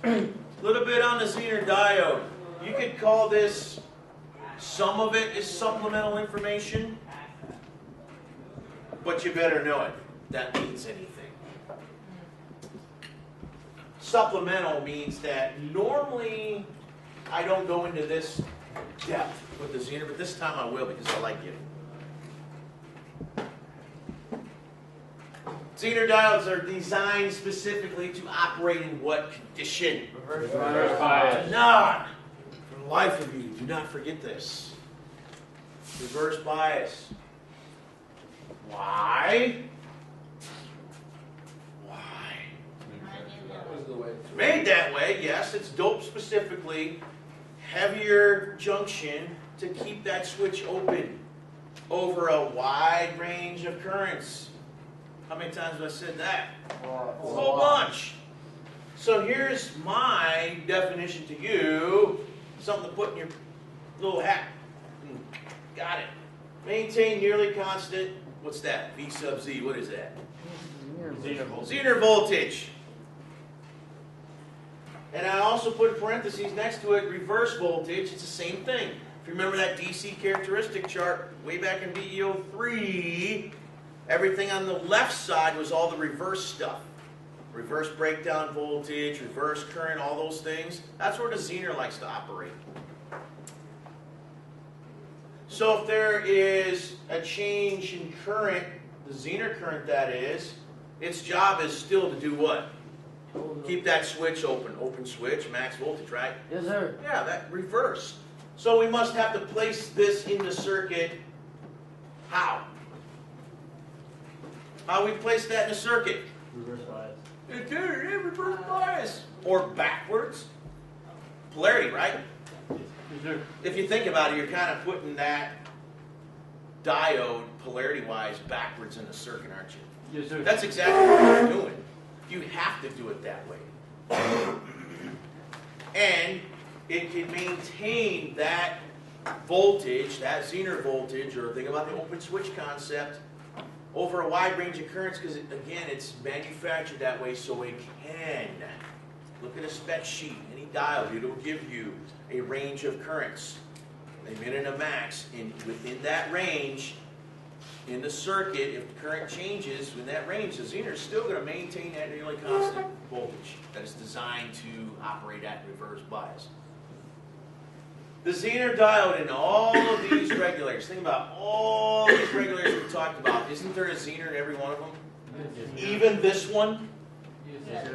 A little bit on the Zener Diode. You could call this, some of it is supplemental information, but you better know it. That means anything. Supplemental means that normally I don't go into this depth with the Zener, but this time I will because I like it. Zener diodes are designed specifically to operate in what condition? Reverse bias. Do not, for the life of you, do not forget this. Reverse bias. Why? It's made that way, yes. It's doped specifically. Heavier junction to keep that switch open over a wide range of currents. How many times have I said that? A whole bunch. So here's my definition to you. Something to put in your little hat. Got it. Maintain nearly constant. What's that? V sub Z. What is that? Zener voltage. And I also put in parentheses next to it reverse voltage. It's the same thing. If you remember that DC characteristic chart way back in BEO3, everything on the left side was all the reverse stuff. Reverse breakdown voltage, reverse current, all those things. That's where the Zener likes to operate. So if there is a change in current, the Zener current that is, its job is still to do what? Keep that switch open. Open switch, max voltage, right? Yes, sir. Yeah, that reverse. So we must have to place this in the circuit. How? How we place that in the circuit? Reverse bias. Reverse bias. Or backwards. Polarity, right? Yes, sir. If you think about it, you're kind of putting that diode polarity-wise backwards in the circuit, aren't you? Yes, sir. That's exactly what you're doing. You have to do it that way. And it can maintain that voltage, that Zener voltage, or think about the open switch concept, over a wide range of currents because, again, it's manufactured that way so it can. Look at a spec sheet. Any diode, it will give you a range of currents, a min and a max. And within that range, in the circuit, if the current changes in that range, the Zener is still going to maintain that nearly constant voltage that is designed to operate at reverse bias. The Zener diode in all of these regulators, think about all these regulators we talked about. Isn't there a Zener in every one of them? Yes, Even this one?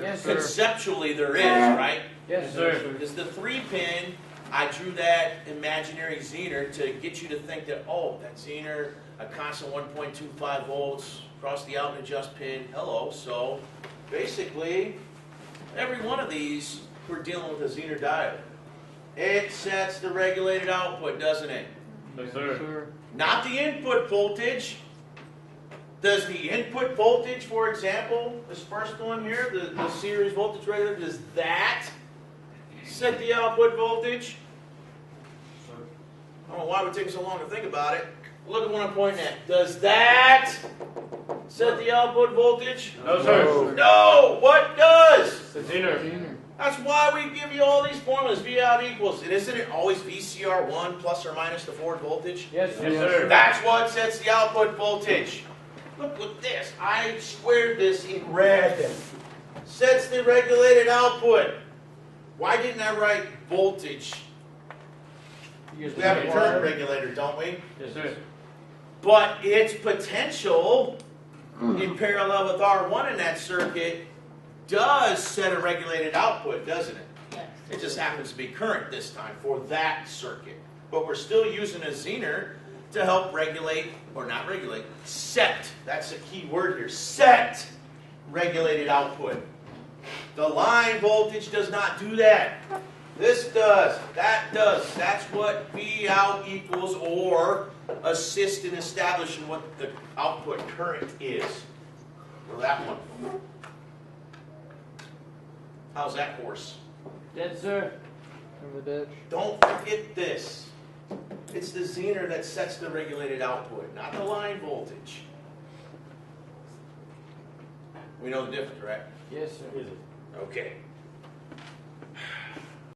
Yes, sir. Conceptually there is, right? Yes, sir. Because the 3-pin, I drew that imaginary Zener to get you to think that, oh, that Zener, a constant 1.25 volts across the out and adjust pin. Hello. So basically, every one of these, we're dealing with a Zener diode. It sets the regulated output, doesn't it? Yes, sir. Not the input voltage. Does the input voltage, for example, this first one here, the series voltage regulator, does that set the output voltage? I don't know why it would take so long to think about it. Look at what I'm pointing at. Does that set the output voltage? No, sir. No! What does? The Zener. That's why we give you all these formulas. V out equals. And isn't it always VCR1 plus or minus the forward voltage? Yes, sir. That's what sets the output voltage. Look at this. I squared this in red. Sets the regulated output. Why didn't I write voltage? We have a current regulator, don't we? Yes, sir. But its potential in parallel with R1 in that circuit does set a regulated output, doesn't it? Yes. It just happens to be current this time for that circuit. But we're still using a Zener to help regulate, or not regulate, set. That's a key word here. Set regulated output. The line voltage does not do that. This does. That does. That's what V out equals, or assist in establishing what the output current is. For that one. How's that horse? Yes, sir. Don't forget this. It's the Zener that sets the regulated output, not the line voltage. We know the difference, right? Yes, sir. Okay.